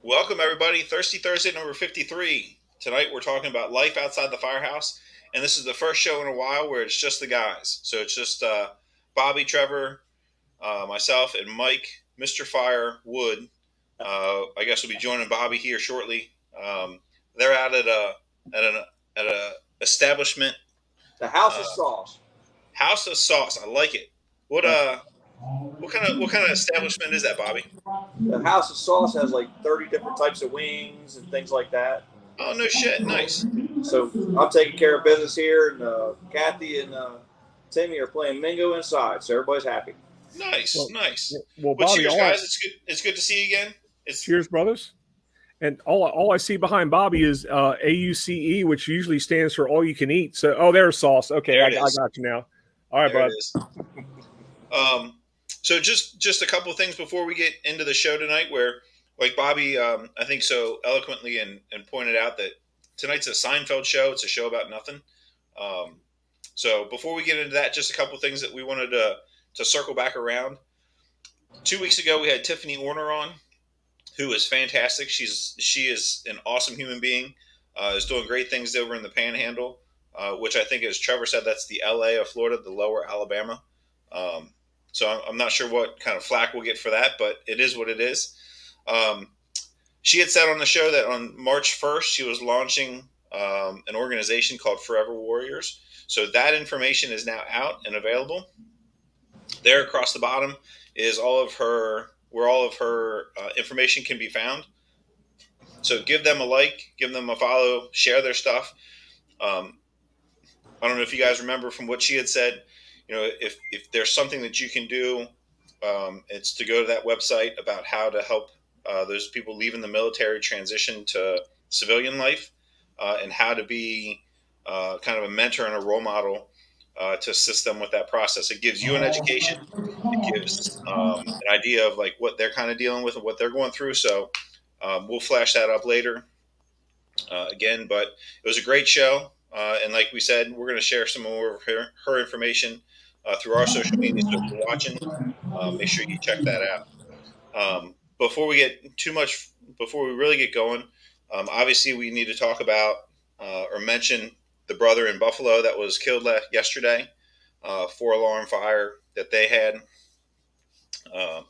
Welcome, everybody. Thirsty Thursday number 53. Tonight we're talking about life outside the firehouse. And this is the first show in a while where it's just the guys. So it's just Bobby, Trevor, myself, and Mike, Mr. Fire, Wood. I guess we'll be joining Bobby here shortly. They're out at an at a establishment, The House of uh, Sauce. House of Sauce. I like it. What Uh, uh what kind of establishment is that, Bobby? the House of Sauce has like 30 different types of wings and things like that. Oh, no shit. Nice. So I'm taking care of business here, and Kathy and Timmy are playing Mingo inside, so everybody's happy. Nice, Well, nice. well, Well, Bobby, cheers, all I guys. It's good to see you again. It's cheers, brothers, and all I see behind Bobby is AUCE, which usually stands for all you can eat. So, there's sauce. Okay, There I it is. got you now. All right, There it bud. is. So just a couple things before we get into the show tonight, where like Bobby, I think so eloquently and pointed out that tonight's a Seinfeld show. It's a show about nothing. Um, so before we get into that, just a couple things that we wanted to circle back around. 2 weeks ago, we had Tiffany Warner on, who is fantastic. She is an awesome human being. Is doing great things over in the Panhandle, which I think, as Trevor said, that's the L.A. of Florida, the Lower Alabama. Um, so I'm not sure what kind of flack we'll get for that, but it is what it is. Um, she had said on the show that on March 1st she was launching an organization called Forever Warriors. So that information is now out and available. There across the bottom is all of her information can be found. So give them a like, give them a follow, share their stuff. Um, I don't know if you guys remember from what she had said. If there's something that you can do, it's to go to that website about how to help those people leaving the military transition to civilian life, and how to be kind of a mentor and a role model to assist them with that process. It gives you an education. It gives an idea of like what they're kind of dealing with and what they're going through. So we'll flash that up later again. But it was a great show. And like we said, we're going to share some more of her information through our social media. So if you're watching, make sure you check that out. Before we get too much, before we really get going, obviously we need to talk about or mention the brother in Buffalo that was killed yesterday. 4 alarm fire that they had. Uh,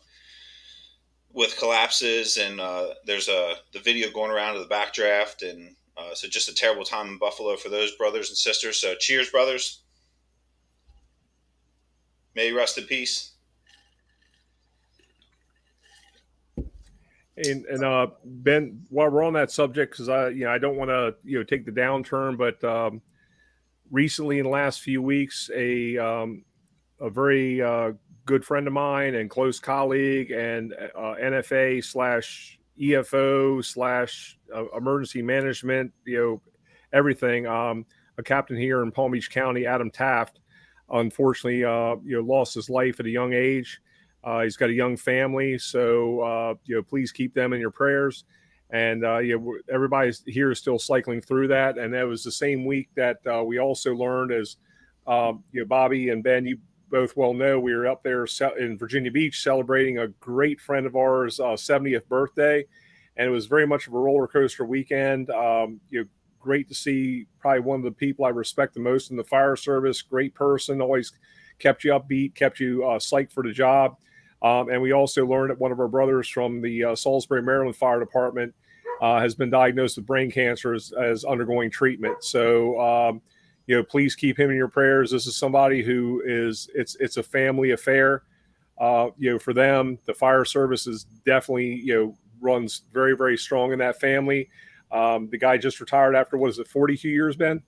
with collapses, and there's the video going around of the backdraft, and so just a terrible time in Buffalo for those brothers and sisters. So cheers, brothers. May you rest in peace. And Ben, while we're on that subject, because I don't want to take the downturn, but recently in the last few weeks, a very good friend of mine and close colleague and NFA slash EFO slash emergency management, everything. A captain here in Palm Beach County, Adam Taft, unfortunately, lost his life at a young age. He's got a young family, so please keep them in your prayers. And everybody here is still cycling through that. And that was the same week that we also learned, as Bobby and Ben, you both well know, we were up there in Virginia Beach celebrating a great friend of ours' 70th birthday, and it was very much of a roller coaster weekend. Great to see probably one of the people I respect the most in the fire service. Great person, always kept you upbeat, kept you psyched for the job. And we also learned that one of our brothers from the Salisbury, Maryland Fire Department has been diagnosed with brain cancer as undergoing treatment. So, please keep him in your prayers. This is somebody who it's a family affair. For them, the fire service is definitely, runs very, very strong in that family. The guy just retired after, what is it, 42 years, Ben?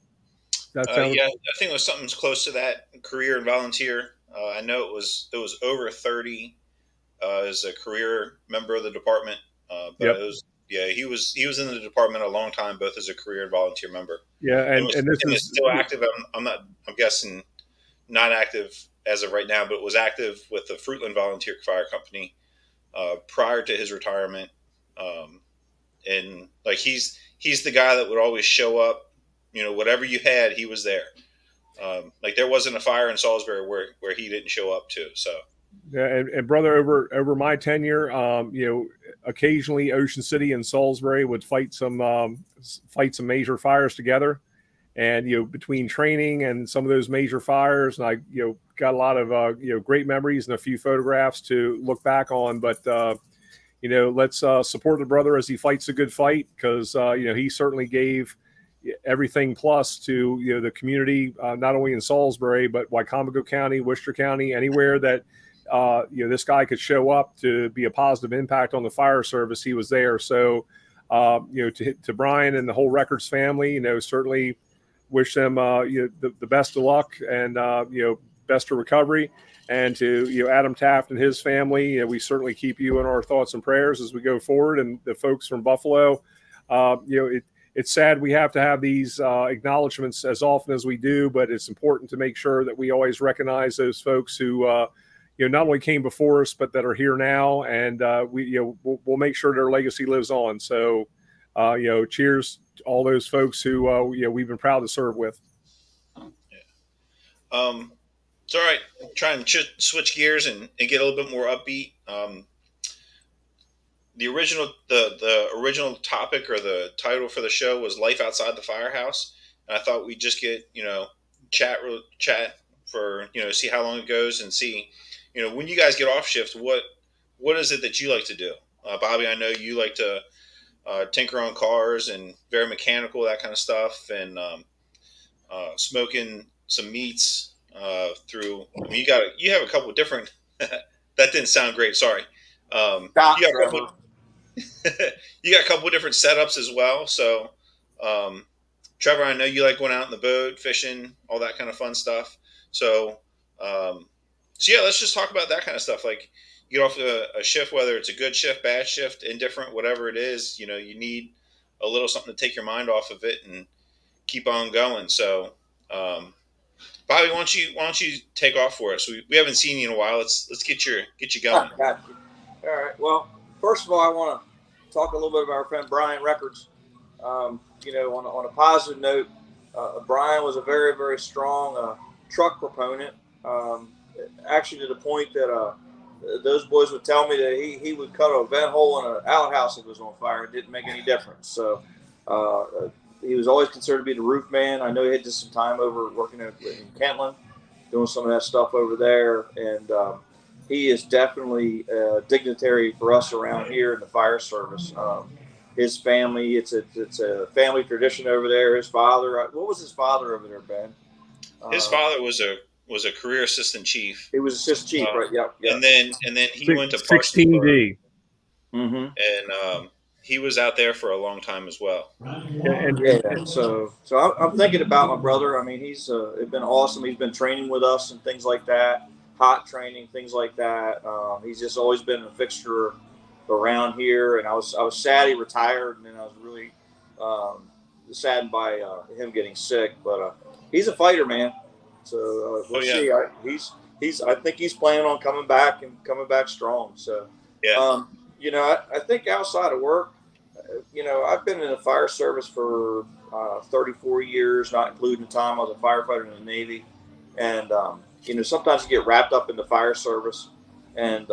That sounds. Yeah, I think it was something close to that, career and volunteer. I know it was over 30 as a career member of the department, but Yep. it was, yeah, he was in the department a long time, both as a career and volunteer member. Yeah. And And this is is, still active. I'm guessing not active as of right now, but was active with the Fruitland Volunteer Fire Company prior to his retirement. And like he's the guy that would always show up. Whatever you had, he was there. Like there wasn't a fire in Salisbury where he didn't show up to. So yeah, and brother, over my tenure, occasionally Ocean City and Salisbury would fight some major fires together. And between training and some of those major fires, and I got a lot of great memories and a few photographs to look back on. But let's support the brother as he fights a good fight, because he certainly gave everything plus to the community, not only in Salisbury but Wycomico County, Worcester County, anywhere that this guy could show up to be a positive impact on the fire service. He was there. So to Brian and the whole Records family, certainly wish them the best of luck and best of recovery. And to Adam Taft and his family, we certainly keep you in our thoughts and prayers as we go forward. And the folks from Buffalo, it's sad we have to have these acknowledgments as often as we do, but it's important to make sure that we always recognize those folks who not only came before us but that are here now, and we'll make sure their legacy lives on. So cheers to all those folks who we've been proud to serve with. It's all right. Try and switch gears and get a little bit more upbeat. The original topic or the title for the show was "Life Outside the Firehouse," and I thought we'd just get chat for see how long it goes, and see when you guys get off shift, what is it that you like to do? Bobby, I know you like to tinker on cars and very mechanical, that kind of stuff, and smoking some meats. You have a couple of different. That didn't sound great. Sorry. You got a couple of different setups as well. So, Trevor, I know you like going out in the boat, fishing, all that kind of fun stuff. So yeah, let's just talk about that kind of stuff. Like, you get off a shift, whether it's a good shift, bad shift, indifferent, whatever it is. You need a little something to take your mind off of it and keep on going. So. Bobby, why don't you take off for us? We haven't seen you in a while. Let's get you going. Got you. All right. Well, first of all, I want to talk a little bit about our friend Brian Records. On a positive note, Brian was a very, very strong truck proponent. Actually, to the point that those boys would tell me that he would cut a vent hole in an outhouse if it was on fire. It didn't make any difference. So. He was always considered to be the roof man. I know he had just some time over working in Kentland, doing some of that stuff over there. And he is definitely a dignitary for us around here in the fire service. His family, it's a family tradition over there. His father, what was his father over there, Ben? His father was a career assistant chief. He was assistant chief, right? Yep. And then he went to 16D. And he was out there for a long time as well. So I'm thinking about my brother. I mean, he's been awesome. He's been training with us and things like that, hot training, things like that. He's just always been a fixture around here. And I was sad he retired, and then I was really saddened by him getting sick. But he's a fighter, man. So we'll see. I think he's planning on coming back strong. So yeah. I think outside of work, I've been in the fire service for 34 years, not including the time I was a firefighter in the Navy. And, sometimes you get wrapped up in the fire service, and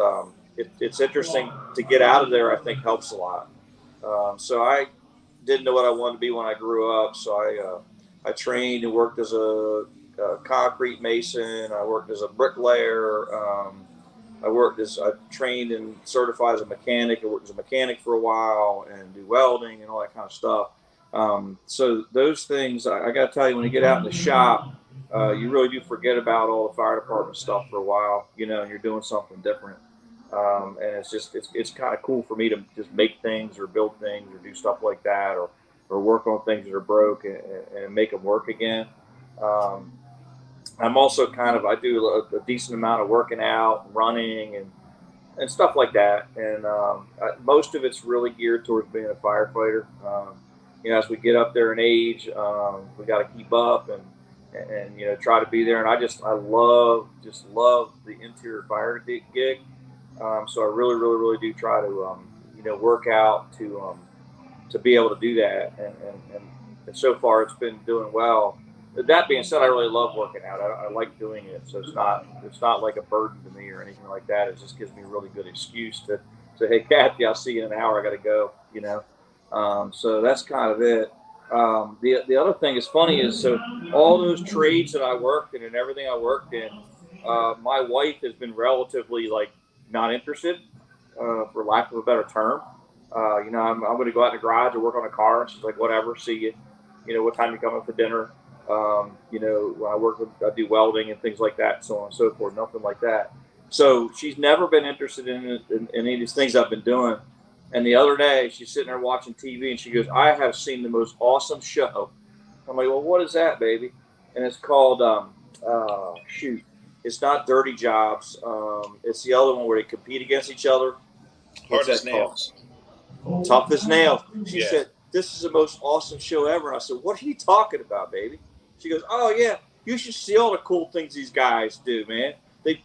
it's interesting to get out of there. I think helps a lot. So I didn't know what I wanted to be when I grew up. So I trained and worked as a concrete mason. I worked as a bricklayer. I trained and certified as a mechanic. I worked as a mechanic for a while and do welding and all that kind of stuff. So those things, I got to tell you, when you get out in the shop, you really do forget about all the fire department stuff for a while, and you're doing something different. And it's kind of cool for me to just make things or build things or do stuff like that, or work on things that are broke and make them work again. I'm also I do a decent amount of working out, running, and stuff like that. And most of it's really geared towards being a firefighter. As we get up there in age, we got to keep up and try to be there. And I love the interior fire gig. So I really, really, really do try to work out to be able to do that. And so far it's been doing well. That being said, I really love working out. I like doing it, so it's not like a burden to me or anything like that. It just gives me a really good excuse to say, hey, Kathy, I'll see you in an hour. I got to go, So that's kind of it. The other thing is funny is, so all those trades that I worked in and everything I worked in, my wife has been relatively like not interested, for lack of a better term. I'm going to go out in the garage or work on a car. And she's like, whatever, see you. What time you coming for dinner? When I do welding and things like that, so on and so forth, nothing like that. So she's never been interested in any of these things I've been doing. And the other day, she's sitting there watching TV, and she goes, I have seen the most awesome show. I'm like, well, what is that, baby? And it's called, it's not Dirty Jobs. It's the other one where they compete against each other. Hard as nails. Tough as nails. She Yeah. said, this is the most awesome show ever. And I said, what are you talking about, baby? She goes, oh, yeah, you should see all the cool things these guys do, man. They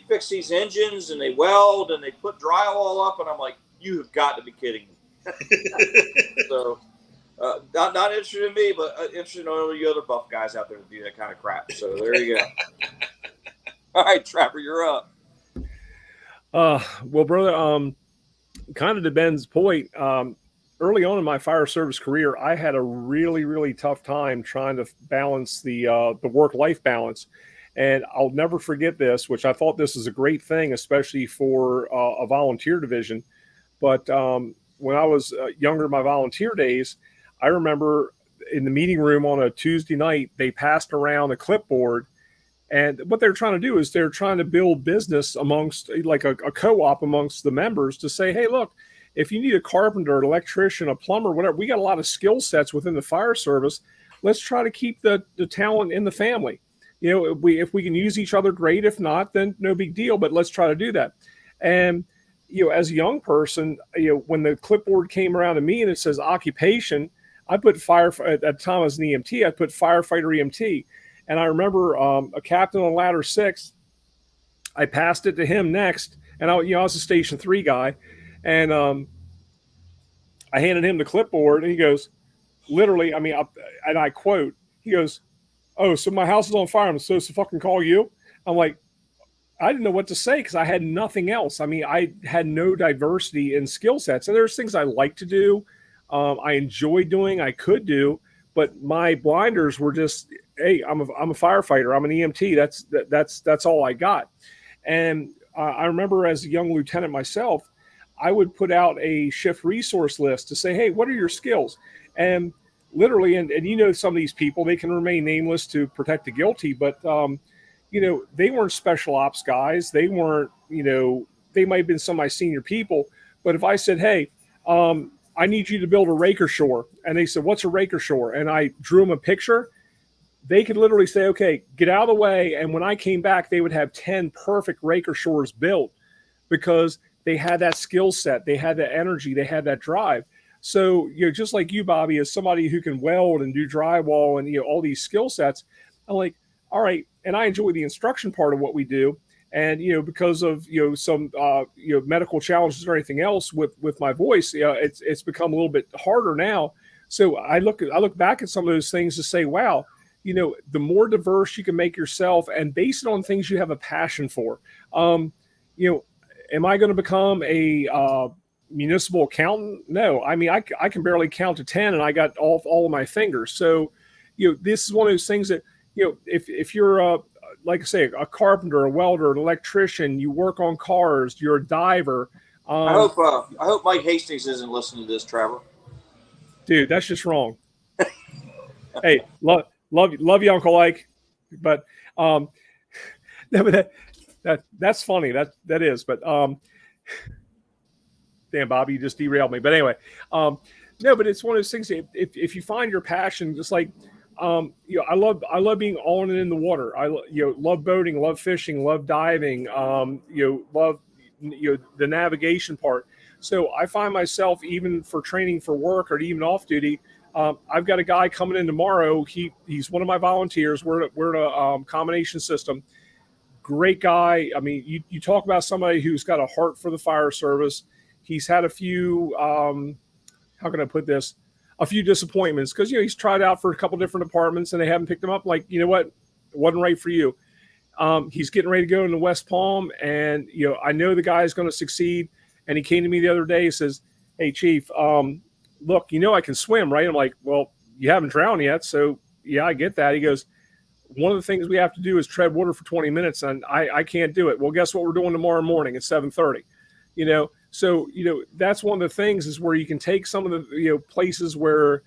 fix these engines, and they weld, and they put drywall up. And I'm like, you have got to be kidding me. So, not interested in me, but interested in all you other buff guys out there that do that kind of crap. So there you go. All right, Trapper, you're up. Well, brother, kind of to Ben's point, early on in my fire service career, I had a really, really tough time trying to balance the work-life balance. And I'll never forget this, which I thought this was a great thing, especially for a volunteer division. But when I was younger in my volunteer days, I remember in the meeting room on a Tuesday night, they passed around a clipboard. And what they're trying to do is they're trying to build business amongst, like a co-op amongst the members, to say, hey, look, if you need a carpenter, an electrician, a plumber, whatever, we got a lot of skill sets within the fire service. Let's try to keep the talent in the family. If we can use each other, great. If not, then no big deal, but let's try to do that. And, as a young person, when the clipboard came around to me and it says occupation, I put at the time I was an EMT, I put firefighter EMT. And I remember a captain on ladder 6, I passed it to him next. And I was a station 3 guy. And I handed him the clipboard, and he goes, literally, and I quote, he goes, oh, so my house is on fire, I'm supposed to fucking call you? I'm like, I didn't know what to say because I had nothing else. I had no diversity in skill sets. And there's things I like to do, I enjoy doing, I could do, but my blinders were just, hey, I'm a firefighter, I'm an EMT. That's all I got. And I remember as a young lieutenant myself, I would put out a shift resource list to say, hey, what are your skills? And literally, and some of these people, they can remain nameless to protect the guilty, but they weren't special ops guys. They weren't, they might have been some of my senior people. But if I said, hey, I need you to build a raker shore, and they said, what's a raker shore? And I drew them a picture, they could literally say, okay, get out of the way. And when I came back, they would have 10 perfect raker shores built because they had that skill set, they had that energy, they had that drive. So, just like you, Bobby, as somebody who can weld and do drywall and, all these skill sets, I'm like, all right. And I enjoy the instruction part of what we do. And, because of, some, medical challenges or anything else with my voice, it's become a little bit harder now. So I look back at some of those things to say, wow, the more diverse you can make yourself and base it on things you have a passion for. Am I going to become a municipal accountant? No. I can barely count to 10 and I got all of my fingers. So, this is one of those things that, if you're like I say, a carpenter, a welder, an electrician, you work on cars, you're a diver. I hope Mike Hastings isn't listening to this, Trevor. Dude, that's just wrong. Hey, love you, Uncle Ike. But that's funny. That is. But damn, Bobby, you just derailed me. But anyway, no, but it's one of those things. If you find your passion, just like I love being on and in the water. I love boating, love fishing, love diving. Love the navigation part. So I find myself, even for training for work or even off duty, I've got a guy coming in tomorrow. He's one of my volunteers. We're in a combination system. Great guy. You talk about somebody who's got a heart for the fire service. He's had a few, how can I put this? A few disappointments because, he's tried out for a couple different departments and they haven't picked him up. Like, you know what? It wasn't right for you. He's getting ready to go into West Palm and, I know the guy is going to succeed. And he came to me the other day. He says, "Hey, Chief, look, I can swim, right?" I'm like, "Well, you haven't drowned yet, so yeah, I get that." He goes, "One of the things we have to do is tread water for 20 minutes, and I can't do it." Well, guess what we're doing tomorrow morning at 7:30? So that's one of the things is where you can take some of the places where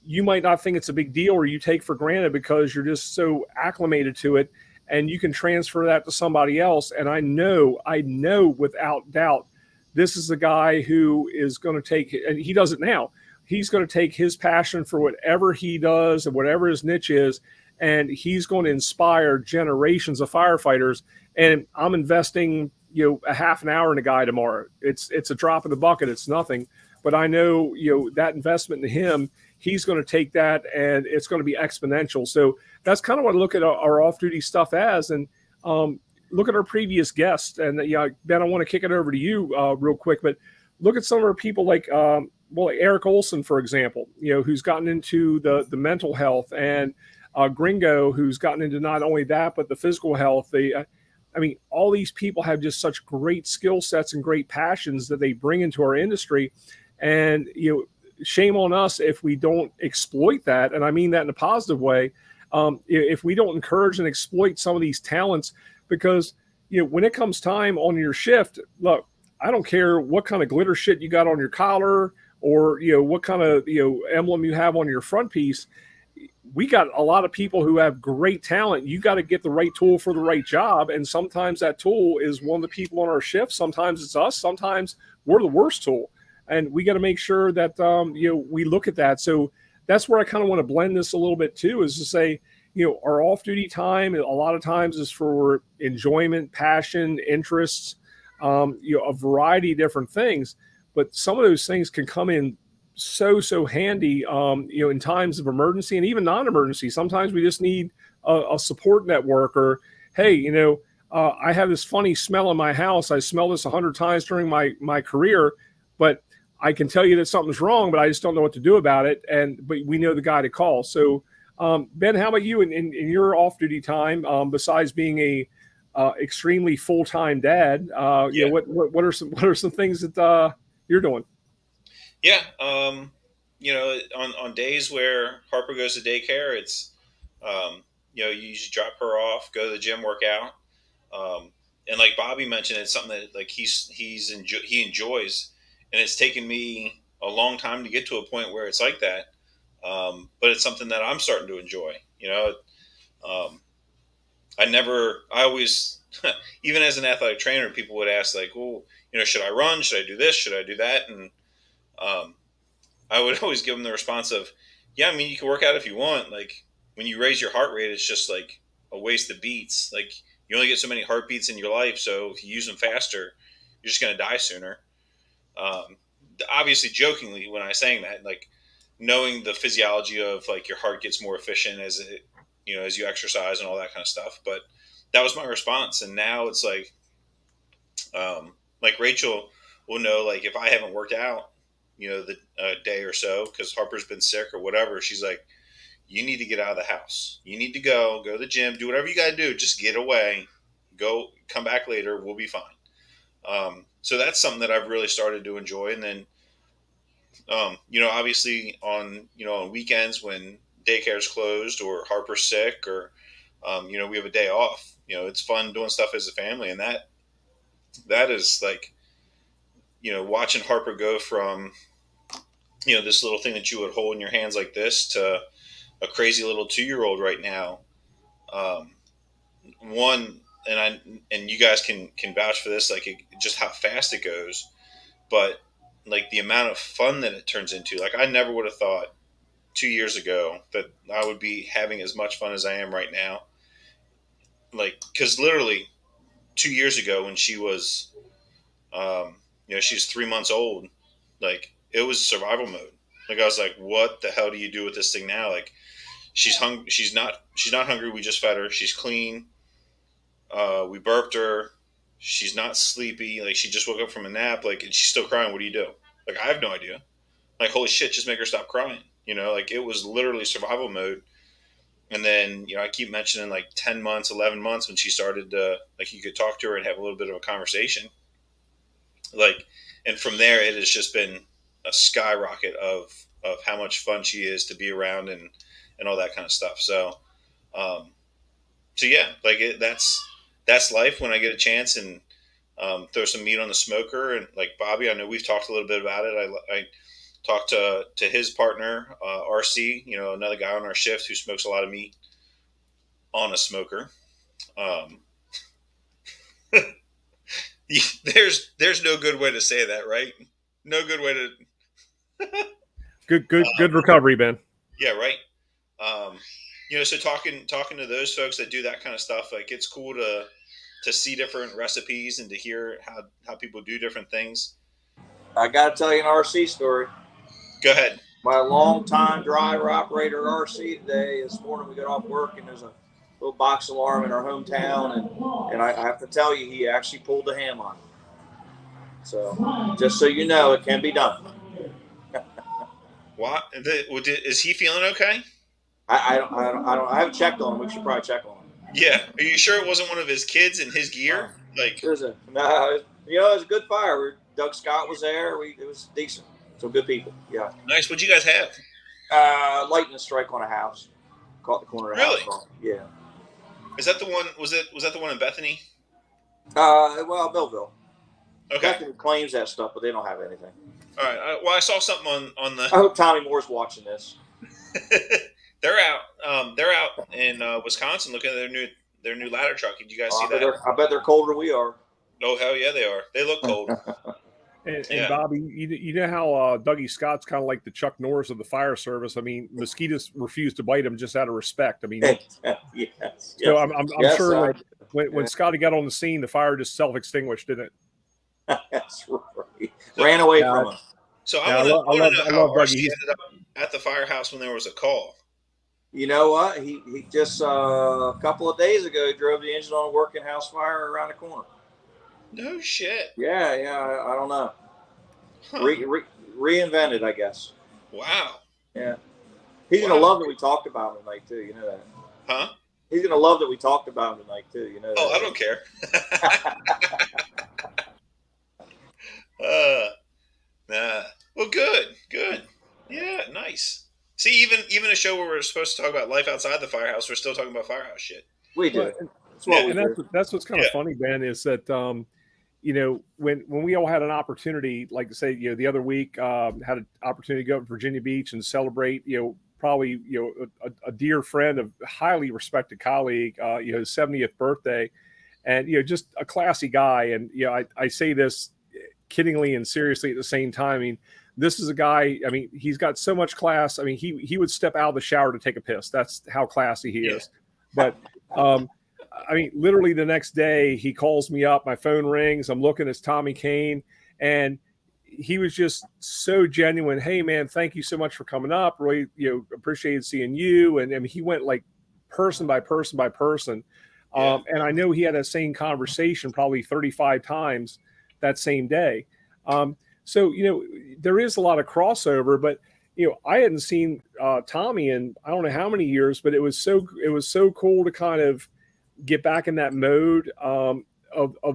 you might not think it's a big deal or you take for granted because you're just so acclimated to it, and you can transfer that to somebody else. And I know without doubt this is the guy who is going to take, and he does it now, he's going to take his passion for whatever he does and whatever his niche is, and he's going to inspire generations of firefighters. And I'm investing a half an hour in a guy tomorrow. It's a drop in the bucket, it's nothing, but I know that investment in him, he's going to take that and it's going to be exponential. So that's kind of what I look at our off-duty stuff as. And look at our previous guests. And Ben, I want to kick it over to you real quick, but look at some of our people like Eric Olson, for example, who's gotten into the mental health, and Gringo, who's gotten into not only that but the physical health. All these people have just such great skill sets and great passions that they bring into our industry. And shame on us if we don't exploit that, and I mean that in a positive way. If we don't encourage and exploit some of these talents, because when it comes time on your shift, look, I don't care what kind of glitter shit you got on your collar, or what kind of emblem you have on your front piece. We got a lot of people who have great talent. You got to get the right tool for the right job, and sometimes that tool is one of the people on our shift. Sometimes it's us. Sometimes we're the worst tool, and we got to make sure that we look at that. So that's where I kind of want to blend this a little bit too, is to say our off-duty time a lot of times is for enjoyment, passion, interests, a variety of different things. But some of those things can come in so handy, in times of emergency and even non-emergency. Sometimes we just need a support network, or hey, I have this funny smell in my house. I smelled this 100 times during my career, but I can tell you that something's wrong, but I just don't know what to do about it. But we know the guy to call. So, Ben, how about you in your off-duty time? Besides being a extremely full-time dad, Yeah. what are some things that you're doing? Yeah. On days where Harper goes to daycare, it's, you usually drop her off, go to the gym, work out. And like Bobby mentioned, it's something that like he enjoys, and it's taken me a long time to get to a point where it's like that. But it's something that I'm starting to enjoy. Um, I always, even as an athletic trainer, people would ask like, "Well, should I run? Should I do this? Should I do that?" And um, I would always give them the response of, "Yeah, I mean, you can work out if you want. Like when you raise your heart rate, it's just like a waste of beats. Like you only get so many heartbeats in your life, so if you use them faster, you're just going to die sooner." Um, Obviously, jokingly, when I saying that, like knowing the physiology of like your heart gets more efficient as it, as you exercise and all that kind of stuff. But that was my response, and now it's like Rachel will know, like if I haven't worked out, the day or so because Harper's been sick or whatever, she's like, you need to get out of the house. You need to go to the gym, do whatever you got to do. Just get away, go, come back later. We'll be fine. So that's something that I've really started to enjoy. And then, obviously on weekends when daycare's closed or Harper's sick or, we have a day off, it's fun doing stuff as a family. And that is like, watching Harper go from, this little thing that you would hold in your hands like this to a crazy little 2-year-old right now. Um, One, and you guys can vouch for this, like just how fast it goes, but like the amount of fun that it turns into. Like I never would have thought 2 years ago that I would be having as much fun as I am right now. Like, because literally 2 years ago when she was, she's 3 months old, like it was survival mode. Like I was like, what the hell do you do with this thing now? Like she's hungry. She's not hungry. We just fed her. She's clean. We burped her. She's not sleepy. Like she just woke up from a nap. Like, and she's still crying. What do you do? Like, I have no idea. Like, holy shit, just make her stop crying. Like it was literally survival mode. And then, I keep mentioning like 10 months, 11 months when she started to, like, you could talk to her and have a little bit of a conversation. Like, and from there it has just been a skyrocket of how much fun she is to be around and all that kind of stuff. Um, so yeah, like that's life when I get a chance and throw some meat on the smoker. And like Bobby, I know we've talked a little bit about it. I talked to his partner, RC, another guy on our shift who smokes a lot of meat on a smoker. Um, there's no good way to say that, right? No good way to. Good recovery, Ben. Yeah, right. Um, so talking to those folks that do that kind of stuff, like it's cool to see different recipes and to hear how people do different things. I got to tell you an RC story. Go ahead. My longtime driver operator RC today. This morning we got off work and there's a little box alarm in our hometown, and I have to tell you, he actually pulled the ham on it. So just so you know, it can be done. What is he feeling okay? I haven't checked on him. We should probably check on him. Yeah. Are you sure it wasn't one of his kids in his gear? Like, it was it was a good fire. Doug Scott was there. It was decent. So good people. Yeah. Nice. What'd you guys have? Lightning strike on a house. Caught the corner of the house. Yeah. Is that the one? Was that the one in Bethany? Well, Millville. Okay. Bethany claims that stuff, but they don't have anything. All right. Well, I saw something on the. I hope Tommy Moore's watching this. They're out. They're out in Wisconsin looking at their new ladder truck. Did you guys see that? I bet they're colder than we are. Oh hell yeah, they are. They look cold. And Bobby, you know how Dougie Scott's kind of like the Chuck Norris of the fire service. I mean, mosquitoes refuse to bite him just out of respect. I mean, yes. So I'm sure when Scotty got on the scene, the fire just self-extinguished, didn't it? That's right. Ran away from him. So I want to know how RC ended up at the firehouse when there was a call. You know what? He just a couple of days ago drove the engine on a working house fire around the corner. No shit. Yeah. I don't know. Huh. Reinvented, I guess. Wow. Yeah. He's gonna love that we talked about him tonight too. You know that. Huh? He's gonna love that we talked about him tonight too. You know that. Oh, I don't care. Nah. Well, good. Yeah, nice. See, even a show where we're supposed to talk about life outside the firehouse, we're still talking about firehouse shit. We do. That's what's kind of funny, Ben, is that when we all had an opportunity, like to say, the other week, had an opportunity to go to Virginia Beach and celebrate, probably, a dear friend, a highly respected colleague, his 70th birthday, and, just a classy guy. And, I say this kiddingly and seriously at the same time. I mean, this is a guy, I mean, he's got so much class. I mean, he would step out of the shower to take a piss. That's how classy he is. But, I mean, literally the next day he calls me up, my phone rings, I'm looking at Tommy Kane, and he was just so genuine. Hey man, thank you so much for coming up. Really, appreciated seeing you. And I mean, he went like person by person by person. And I know he had that same conversation probably 35 times that same day. So, there is a lot of crossover, but I hadn't seen Tommy in I don't know how many years, but it was so cool to kind of get back in that mode of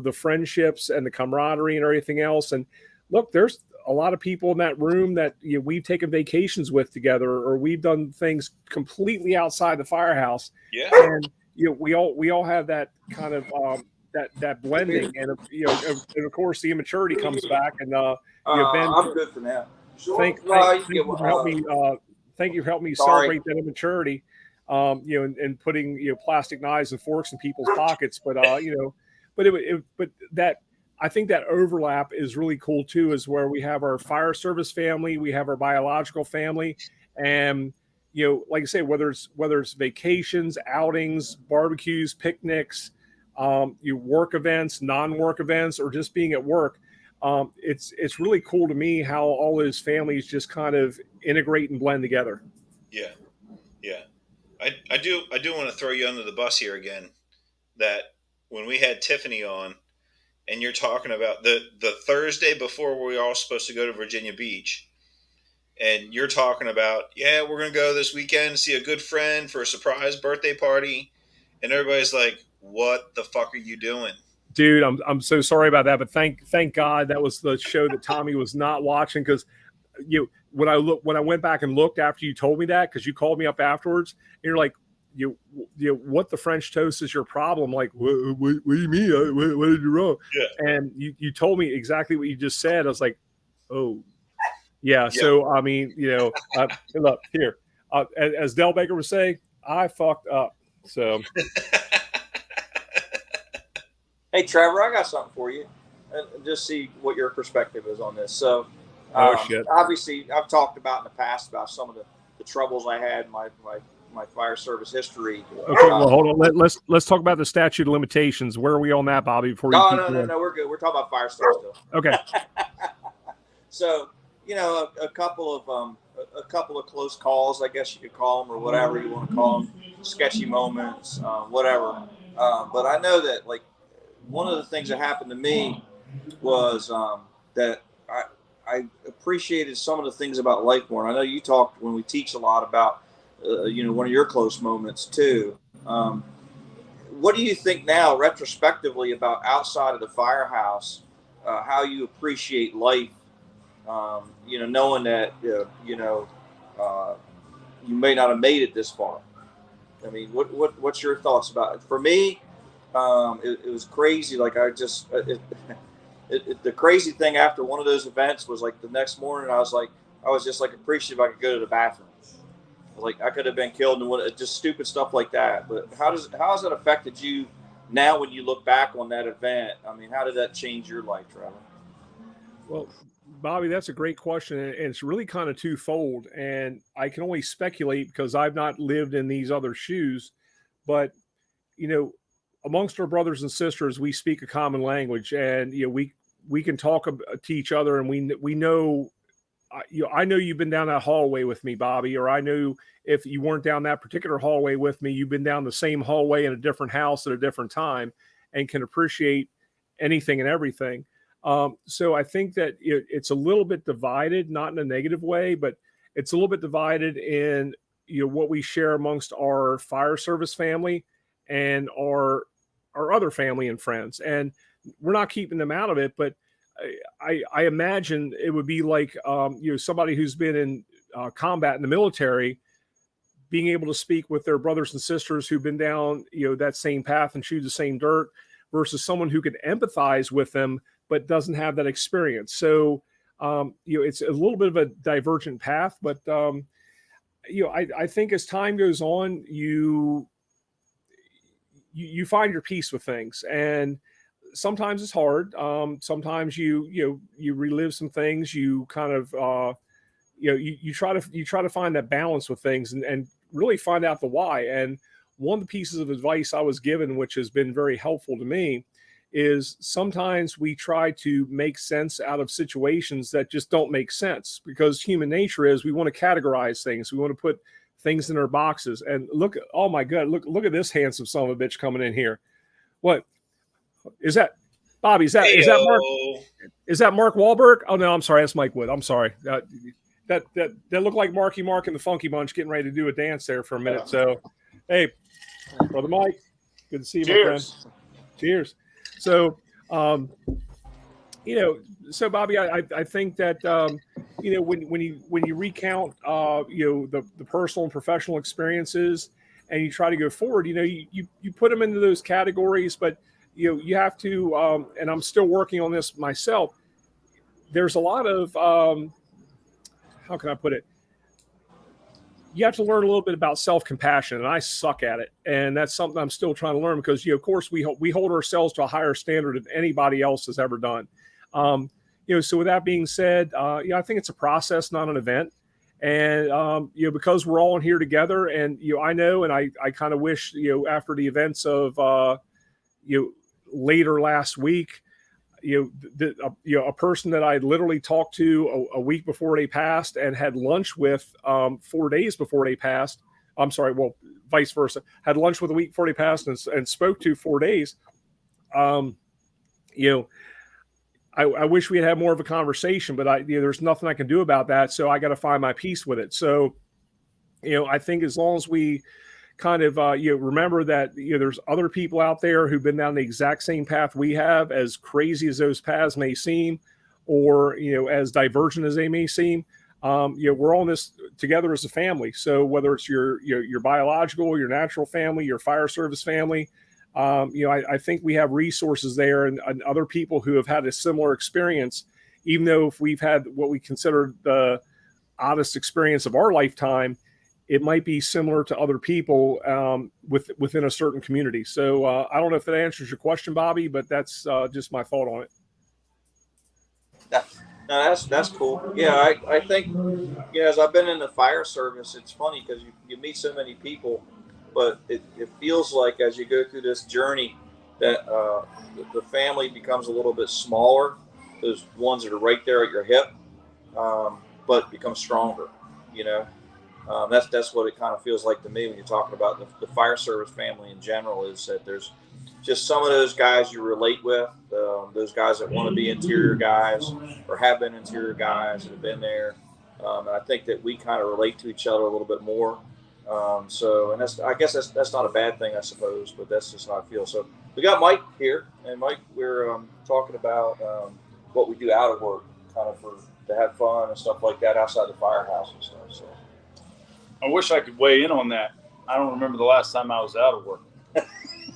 the friendships and the camaraderie and everything else. And look, there's a lot of people in that room that we've taken vacations with together, or we've done things completely outside the firehouse. Yeah. And we all have that kind of that blending, and of course the immaturity comes back. And Ben, I'm good for now. Thank you for helping me celebrate that immaturity. And putting plastic knives and forks in people's pockets, but but that I think that overlap is really cool too. Is where we have our fire service family, we have our biological family, and like I say, whether it's vacations, outings, barbecues, picnics, work events, non-work events, or just being at work. It's really cool to me how all those families just kind of integrate and blend together. Yeah. I do want to throw you under the bus here again, that when we had Tiffany on and you're talking about the Thursday before we were all supposed to go to Virginia Beach, and you're talking about, we're going to go this weekend, see a good friend for a surprise birthday party. And everybody's like, what the fuck are you doing? Dude, I'm so sorry about that, but thank God that was the show that Tommy was not watching, because when I went back and looked after you told me that, because you called me up afterwards and you're like, what the French toast is your problem? Like, what do you mean? What did you wrong? Yeah. And you told me exactly what you just said. I was like, oh yeah. Yeah. So I mean, look here, as Del Baker would say, I fucked up. So Hey, Trevor, I got something for you, and just see what your perspective is on this. So, oh shit. obviously, I've talked about in the past about some of the troubles I had in my fire service history. Okay, well, hold on. Let's talk about the statute of limitations. Where are we on that, Bobby? Before you keep going? No, we're good. We're talking about fire stuff still. Okay. So, a couple of close calls, I guess you could call them, or whatever you want to call them, sketchy moments, whatever. But I know that, like, one of the things that happened to me was that I appreciated some of the things about life more. I know you talked when we teach a lot about, one of your close moments too. What do you think now, retrospectively, about outside of the firehouse, how you appreciate life? Knowing that you may not have made it this far. I mean, what's your thoughts about it? For me, it was crazy. Like the crazy thing after one of those events was, like, the next morning I was just like appreciative I could go to the bathroom. Like, I could have been killed and just stupid stuff like that. But how has it affected you now when you look back on that event? I mean, how did that change your life, Trevor? Well, Bobby, that's a great question, and it's really kind of twofold. And I can only speculate because I've not lived in these other shoes. But amongst our brothers and sisters, we speak a common language, and we can talk to each other, and we know. I know you've been down that hallway with me, Bobby, or I know if you weren't down that particular hallway with me, you've been down the same hallway in a different house at a different time, and can appreciate anything and everything. So I think that it's a little bit divided, not in a negative way, but it's a little bit divided in what we share amongst our fire service family and our other family and friends, and we're not keeping them out of it, but I imagine it would be like somebody who's been in combat in the military being able to speak with their brothers and sisters who've been down that same path and chewed the same dirt, versus someone who can empathize with them but doesn't have that experience. So it's a little bit of a divergent path, but I think as time goes on, you find your peace with things, and sometimes it's hard. Sometimes you relive some things. You kind of you try to find that balance with things, and really find out the why. And one of the pieces of advice I was given, which has been very helpful to me, is sometimes we try to make sense out of situations that just don't make sense, because human nature is we want to categorize things. We want to put things in their boxes. And look, oh my God, look at this handsome son of a bitch coming in here. What is that, Bobby? Is that Mark? Is that Mark Wahlberg? Oh no, I'm sorry, that's Mike Wood. I'm sorry. That looked like Marky Mark and the Funky Bunch getting ready to do a dance there for a minute. Yeah. So, hey, brother Mike, good to see you, Cheers. my friend. Cheers. So, so Bobby, I think that when you recount the personal and professional experiences, and you try to go forward, you put them into those categories, but you have to, and I'm still working on this myself. There's a lot of how can I put it? You have to learn a little bit about self-compassion, and I suck at it. And that's something I'm still trying to learn, because, of course, we hold ourselves to a higher standard than anybody else has ever done. So with that being said, I think it's a process, not an event. And, because we're all in here together, and, I know, and I kind of wish, after the events of, later last week, a person that I literally talked to a week before they passed and had lunch with 4 days before they passed. I'm sorry, well, vice versa. Had lunch with a week before they passed and spoke to 4 days. I wish we had more of a conversation, but there's nothing I can do about that. So I got to find my peace with it. So, I think as long as we kind of remember that there's other people out there who've been down the exact same path we have, as crazy as those paths may seem, or as divergent as they may seem. We're all in this together as a family. So whether it's your biological, your natural family, your fire service family, I think we have resources there, and other people who have had a similar experience, even though if we've had what we consider the oddest experience of our lifetime, it might be similar to other people within a certain community. So I don't know if that answers your question, Bobby, but that's just my thought on it. No, that's cool. Yeah, I think as I've been in the fire service, it's funny because you meet so many people, but it feels like as you go through this journey that the family becomes a little bit smaller. Those ones that are right there at your hip, but become stronger. That's what it kind of feels like to me when you're talking about the fire service family in general, is that there's just some of those guys you relate with, those guys that want to be interior guys or have been interior guys that have been there. And I think that we kind of relate to each other a little bit more. And I guess that's not a bad thing, I suppose, but that's just how I feel. So we got Mike here, and Mike, we're talking about what we do out of work, kind of to have fun and stuff like that outside the firehouse and stuff. So I wish I could weigh in on that. I don't remember the last time I was out of work.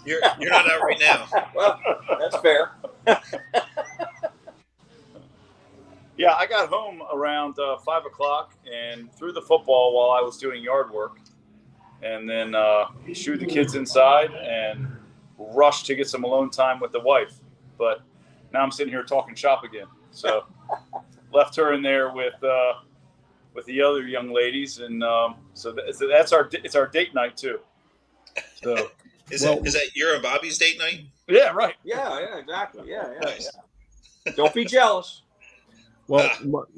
You're not out right now. Well, that's fair. Yeah, I got home around 5 o'clock and threw the football while I was doing yard work, and then shooed the kids inside and rushed to get some alone time with the wife. But now I'm sitting here talking shop again. So left her in there with the other young ladies, and so it's our date night too. So is that your and Bobby's date night? Yeah, right. Yeah, exactly. Yeah. Nice. Yeah. Don't be jealous. Well,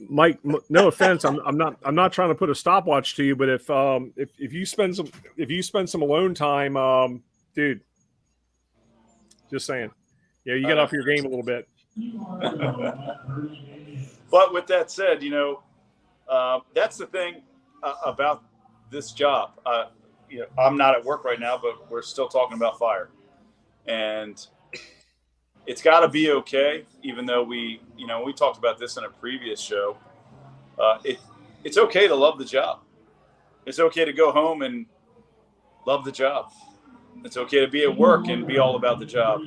Mike, no offense, I'm not trying to put a stopwatch to you, but if you spend some alone time, dude, just saying, you get off your game a little bit. But with that said, that's the thing about this job. I'm not at work right now, but we're still talking about fire, and it's got to be okay. Even though we talked about this in a previous show, it's okay to love the job. It's okay to go home and love the job. It's okay to be at work and be all about the job.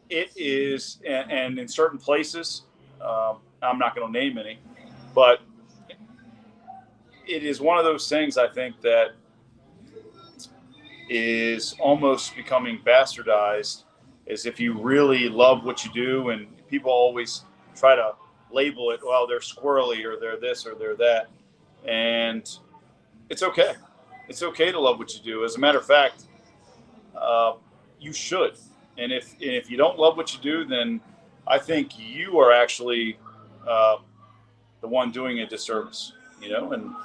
It is, and in certain places, I'm not going to name any, but it is one of those things, I think, that is almost becoming bastardized, as if you really love what you do, and people always try to label it, well, they're squirrely, or they're this, or they're that. And it's okay. It's okay to love what you do. As a matter of fact, you should. And if you don't love what you do, then I think you are actually the one doing a disservice, and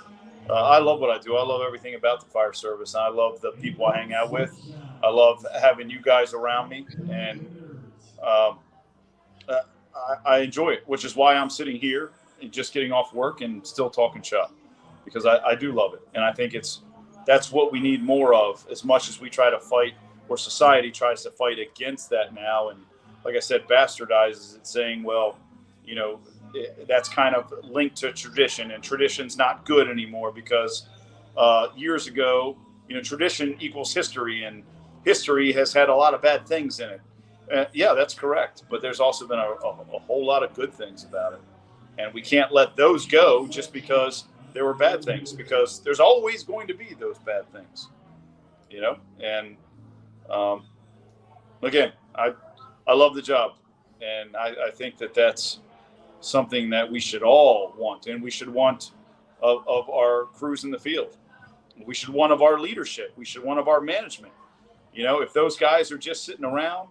I love what I do. I love everything about the fire service. I love the people I hang out with. I love having you guys around me, and I enjoy it, which is why I'm sitting here and just getting off work and still talking shop, because I do love it. And I think that's what we need more of, as much as we try to fight, or society tries to fight against that now. And like I said, bastardizes it, saying, well, that's kind of linked to tradition, and tradition's not good anymore because years ago, tradition equals history, and history has had a lot of bad things in it. Yeah, that's correct. But there's also been a whole lot of good things about it. And we can't let those go just because there were bad things, because there's always going to be those bad things, And again, I love the job. And I think that's something that we should all want, and we should want of our crews in the field. We should want of our leadership. We should want of our management. If those guys are just sitting around,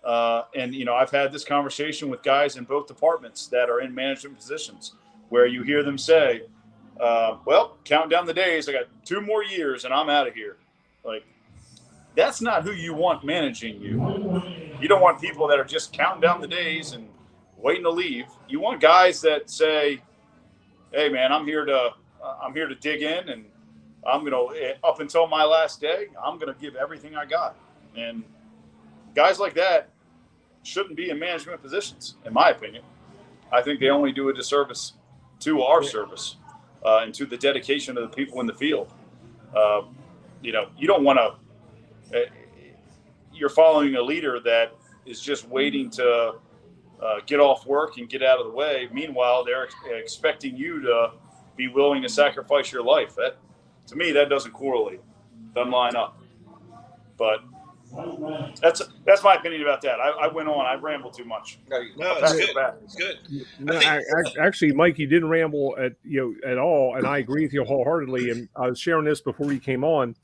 and I've had this conversation with guys in both departments that are in management positions, where you hear them say, well, counting down the days, I got 2 more years and I'm out of here. Like, that's not who you want managing you. You don't want people that are just counting down the days and waiting to leave. You want guys that say, hey man, I'm here to dig in, and I'm going to, up until my last day, I'm going to give everything I got. And guys like that shouldn't be in management positions, in my opinion. I think they only do a disservice to our service and to the dedication of the people in the field. You know, you don't want to, you're following a leader that is just waiting to get off work and get out of the way. Meanwhile, they're expecting you to be willing to sacrifice your life. That, to me, that doesn't correlate, doesn't line up. But that's my opinion about that. I went on. I rambled too much. No, it's good. It's good. No, actually, Mike, you didn't ramble at all, and I agree with you wholeheartedly. And I was sharing this before you came on.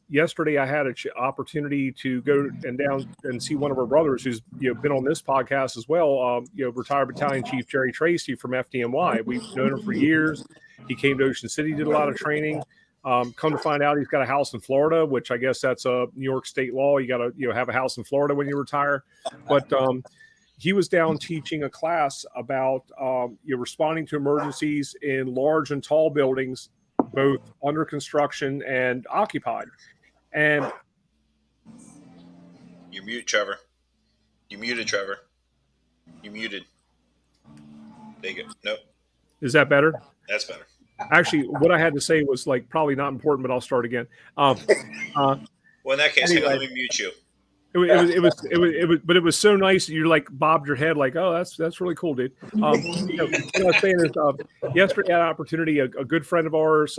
Yesterday, I had an opportunity to go down and see one of our brothers who's been on this podcast as well. Retired Battalion Chief Jerry Tracy from FDNY. We've known him for years. He came to Ocean City, did a lot of training. Come to find out, he's got a house in Florida, which I guess that's a New York state law. You got to have a house in Florida when you retire. But he was down teaching a class about responding to emergencies in large and tall buildings, both under construction and occupied. And you're muted, Trevor. You muted, Trevor. You muted. There you go. Nope. Is that better? That's better. Actually, what I had to say was probably not important, but I'll start again. Well, in that case, anyway, let me mute you. It was so nice that you bobbed your head oh, that's really cool, dude. What I was saying is, yesterday I had an opportunity. A good friend of ours,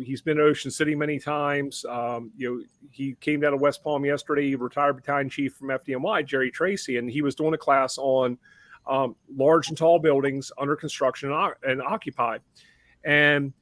he's been to Ocean City many times. He came down to West Palm yesterday. Retired Battalion Chief from FDNY, Jerry Tracy, and he was doing a class on large and tall buildings under construction and occupied. And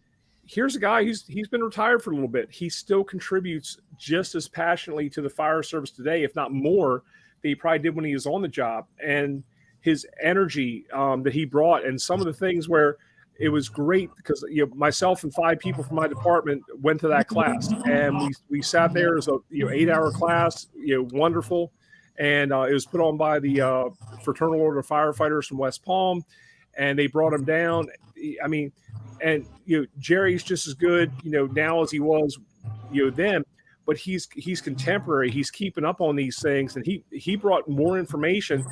here's a guy he's been retired for a little bit. He still contributes just as passionately to the fire service today, if not more, that he probably did when he was on the job. And his energy that he brought, and some of the things where it was great because myself and 5 people from my department went to that class, and we sat there as a 8-hour class, wonderful. And it was put on by the Fraternal Order of Firefighters from West Palm, and they brought him down. I mean, and Jerry's just as good now as he was then, but he's contemporary. He's keeping up on these things, and he brought more information.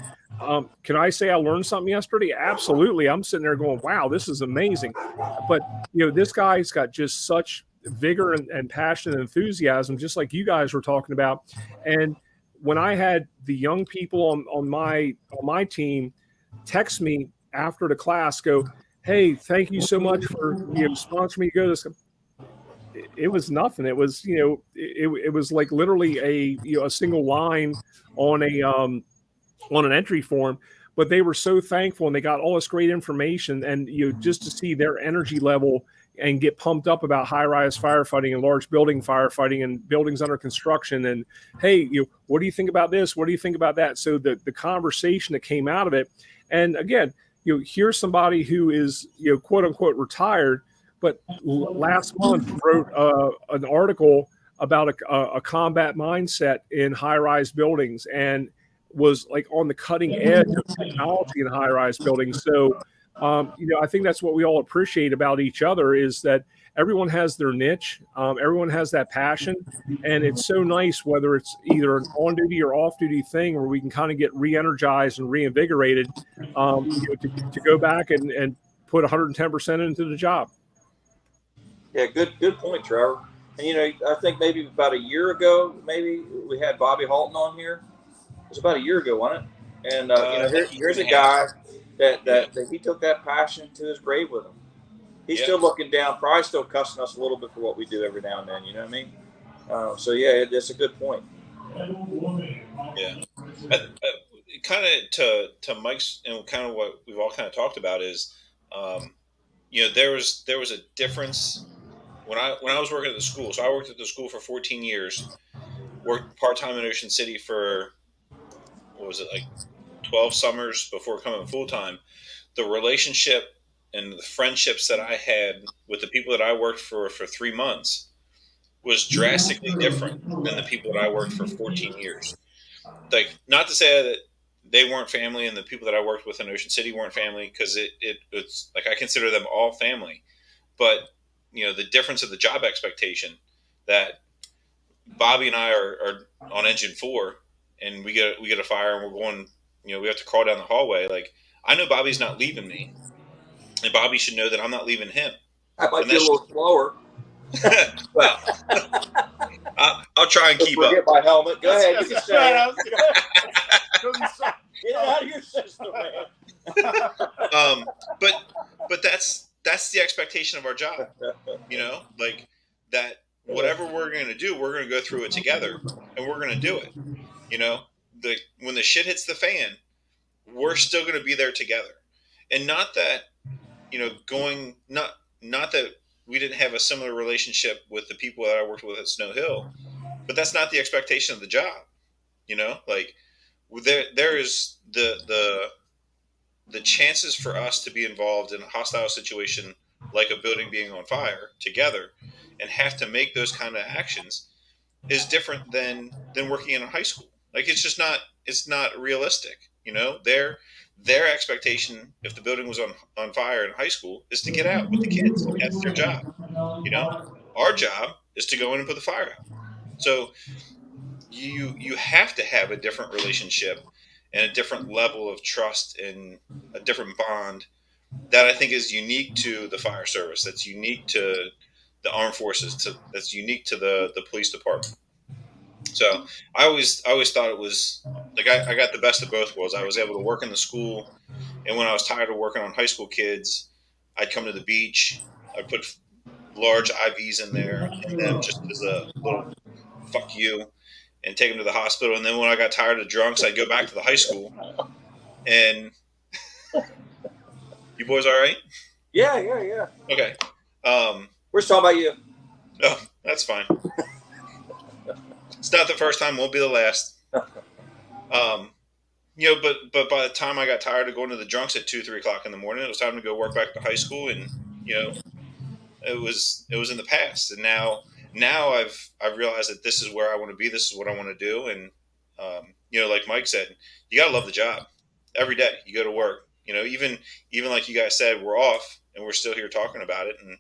Can I say I learned something yesterday? Absolutely. I'm sitting there going, wow, this is amazing. But this guy's got just such vigor and passion and enthusiasm, just like you guys were talking about. And when I had the young people on my team text me after the class, go, hey, thank you so much for sponsoring me to go to this. It was nothing. It was it was like literally a single line on an entry form, but they were so thankful and they got all this great information, and just to see their energy level and get pumped up about high-rise firefighting and large building firefighting and buildings under construction. And hey, what do you think about this? What do you think about that? So the conversation that came out of it, and again, here's somebody who is, quote unquote retired, but last month wrote an article about a combat mindset in high-rise buildings and was on the cutting edge of technology in high-rise buildings. So, I think that's what we all appreciate about each other is that everyone has their niche. Everyone has that passion. And it's so nice, whether it's either an on-duty or off-duty thing where we can kind of get re-energized and reinvigorated to go back and put 110% into the job. Yeah, good point, Trevor. And, I think maybe about a year ago, maybe we had Bobby Halton on here. It was about a year ago, wasn't it? And, here's a guy that he took that passion to his grave with him. He's still looking down, probably still cussing us a little bit for what we do every now and then. You know what I mean? It's a good point. Yeah. Kind of to Mike's and kind of what we've all kind of talked about is, there was a difference when I was working at the school. So I worked at the school for 14 years, worked part-time in Ocean City for, 12 summers before coming full-time. The relationship and the friendships that I had with the people that I worked for 3 months was drastically different than the people that I worked for 14 years. Not to say that they weren't family and the people that I worked with in Ocean City weren't family, because it's I consider them all family. But the difference of the job expectation that Bobby and I are on engine 4 and we get a fire and we're going, we have to crawl down the hallway. Like, I know Bobby's not leaving me, and Bobby should know that I'm not leaving him. I might And be a that's little slower. well, I'll try and keep up. Forget my helmet. Go ahead. You can say it. Get it out of your system, man. But that's the expectation of our job. Like that. Whatever we're going to do, we're going to go through it together, and we're going to do it. When the shit hits the fan, we're still going to be there together, and not that not that we didn't have a similar relationship with the people that I worked with at Snow Hill, but that's not the expectation of the job. Like there is the chances for us to be involved in a hostile situation like a building being on fire together and have to make those kind of actions is different than working in a high school. Like, it's not realistic. Their expectation, if the building was on fire in high school, is to get out with the kids. That's their job. Our job is to go in and put the fire out. So you have to have a different relationship and a different level of trust and a different bond that I think is unique to the fire service. That's unique to the armed forces. That's unique to the police department. So I always thought it was like I got the best of both worlds. I was able to work in the school, and when I was tired of working on high school kids, I'd come to the beach. I'd put large IVs in there, and then just as a little fuck you, and take them to the hospital. And then when I got tired of drunks, I'd go back to the high school. And you boys all right? Yeah. Okay. We're just talking about you. Oh, that's fine. It's not the first time, won't be the last. But by the time I got tired of going to the drunks at 2-3 o'clock in the morning, it was time to go work back to high school, and it was in the past. And now I've realized that this is where I want to be. This is what I want to do. And like Mike said, you gotta love the job. Every day you go to work. Even like you guys said, we're off and we're still here talking about it. And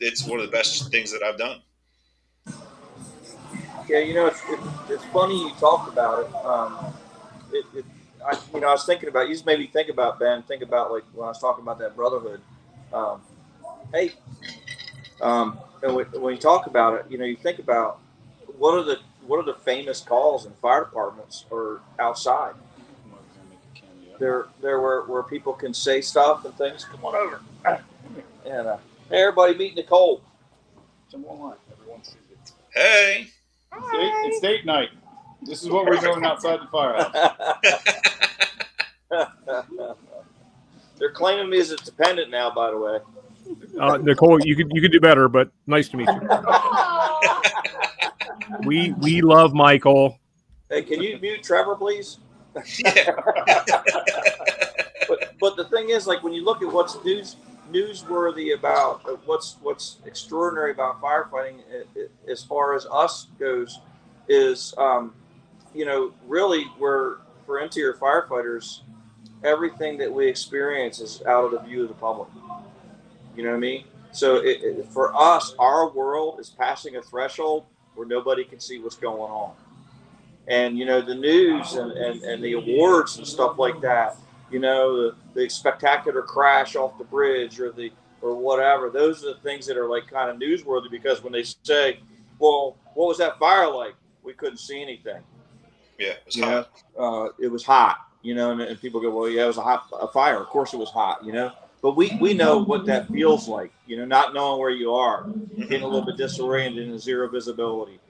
it's one of the best things that I've done. Yeah, it's funny you talk about it. I was thinking about, you just made me think about, Ben, like when I was talking about that brotherhood. And when you talk about it, you think about what are the famous calls in fire departments or outside. There where people can say stuff and things. Come on over. And hey, everybody meet Nicole. Hey. It's date night. This is what we're doing outside the firehouse. They're claiming me as a dependent now, by the way. Nicole, you could do better, but nice to meet you. We love Michael. Hey, can you mute Trevor, please? Yeah. But the thing is, like, when you look at what's newsworthy about what's extraordinary about firefighting, as far as us goes, is really for interior firefighters, everything that we experience is out of the view of the public. You know what I mean? So for us, our world is passing a threshold where nobody can see what's going on. And, the news and the awards and stuff like that, the spectacular crash off the bridge or whatever, those are the things that are like kind of newsworthy, because when they say, well, what was that fire like? We couldn't see anything. Yeah, it was hot. It was hot, and people go, well, yeah, it was a fire. Of course it was hot, But we know what that feels like, not knowing where you are, getting a little bit disoriented in zero visibility,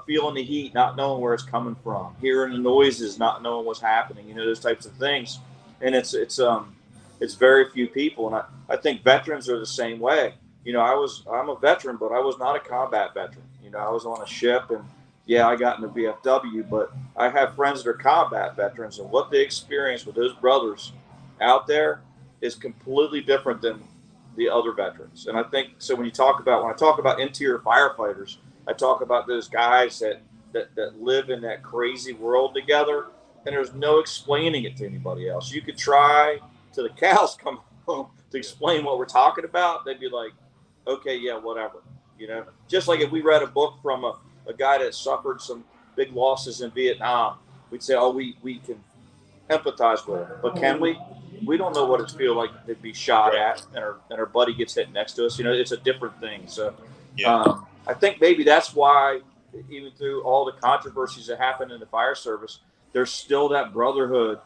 feeling the heat, not knowing where it's coming from, hearing the noises, not knowing what's happening, those types of things. And it's very few people. And I think veterans are the same way. I'm a veteran, but I was not a combat veteran. I was on a ship, and yeah, I got in the VFW, but I have friends that are combat veterans, and what they experience with those brothers out there is completely different than the other veterans. And I think, so when I talk about interior firefighters, I talk about those guys that live in that crazy world together, and there's no explaining it to anybody else. You could try till the cows come home to explain what we're talking about. They'd be like, okay, yeah, whatever. Just like if we read a book from a guy that suffered some big losses in Vietnam, we'd say, oh, we can empathize with him. But can we? We don't know what it feels like to be shot Right. at, and our buddy gets hit next to us. It's a different thing. So Yeah. I think maybe that's why, even through all the controversies that happen in the fire service, there's still that brotherhood.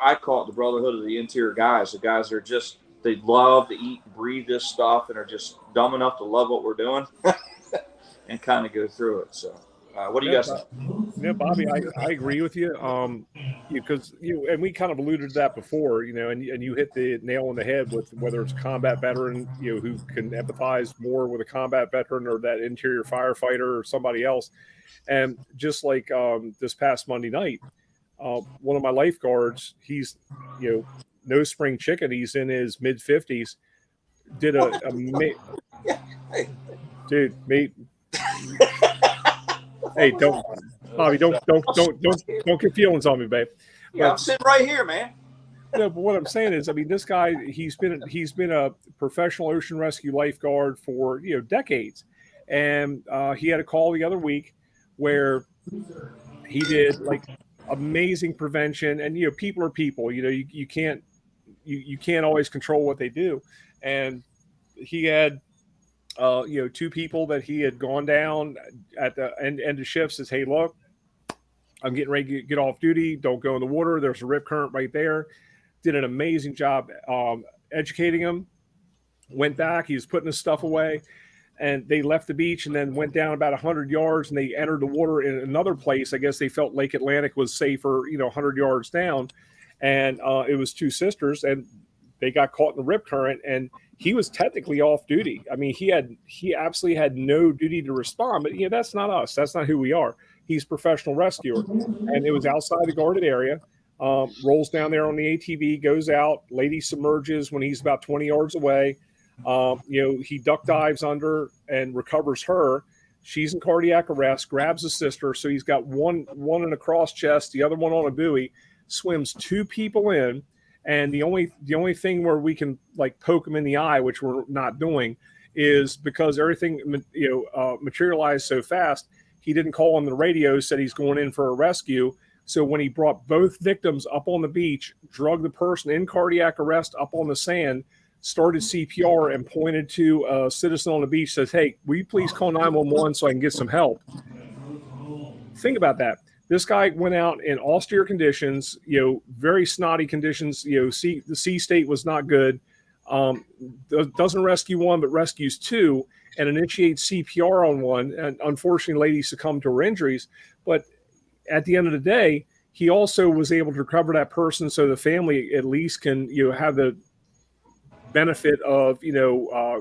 I call it the brotherhood of the interior guys. The guys that are just, they love to eat and breathe this stuff and are just dumb enough to love what we're doing and kind of go through it. So, what do you Yeah, guys think? yeah, Bobby, I agree with you. Because and we kind of alluded to that before, and you hit the nail on the head with whether it's a combat veteran, who can empathize more with a combat veteran or that interior firefighter or somebody else. And just like this past Monday night, one of my lifeguards, he's no spring chicken, he's in his mid-50s, did Hey, dude, mate. Hey, don't, Bobby, don't get feelings on me, babe. yeah, I'm sitting right here, man. No, but what I'm saying is, I mean, this guy, he's been a professional ocean rescue lifeguard for decades, and he had a call the other week where he did like amazing prevention, and people are people, you can't always control what they do, and he had two people that he had gone down at the end of shift, says, hey, look, I'm getting ready to get off duty. Don't go in the water. There's a rip current right there. Did an amazing job educating him. Went back. He was putting his stuff away. And they left the beach and then went down about 100 yards and they entered the water in another place. I guess they felt Lake Atlantic was safer, 100 yards down. And it was two sisters and they got caught in the rip current. And he was technically off duty. I mean, he absolutely had no duty to respond, but that's not us. That's not who we are. He's a professional rescuer. And it was outside the guarded area, rolls down there on the ATV, goes out, lady submerges when he's about 20 yards away. He duck dives under and recovers her. She's in cardiac arrest, grabs his sister. So he's got one in a cross chest, the other one on a buoy, swims two people in. And the only thing where we can like poke him in the eye, which we're not doing, is because everything materialized so fast. He didn't call on the radio, said he's going in for a rescue. So when he brought both victims up on the beach, drugged the person in cardiac arrest up on the sand, started CPR and pointed to a citizen on the beach, says, hey, will you please call 911 so I can get some help? Think about that. This guy went out in austere conditions, very snotty conditions. The sea state was not good. Doesn't rescue one, but rescues two and initiates CPR on one. And unfortunately, lady succumbed to her injuries. But at the end of the day, he also was able to recover that person so the family at least can, have the benefit of,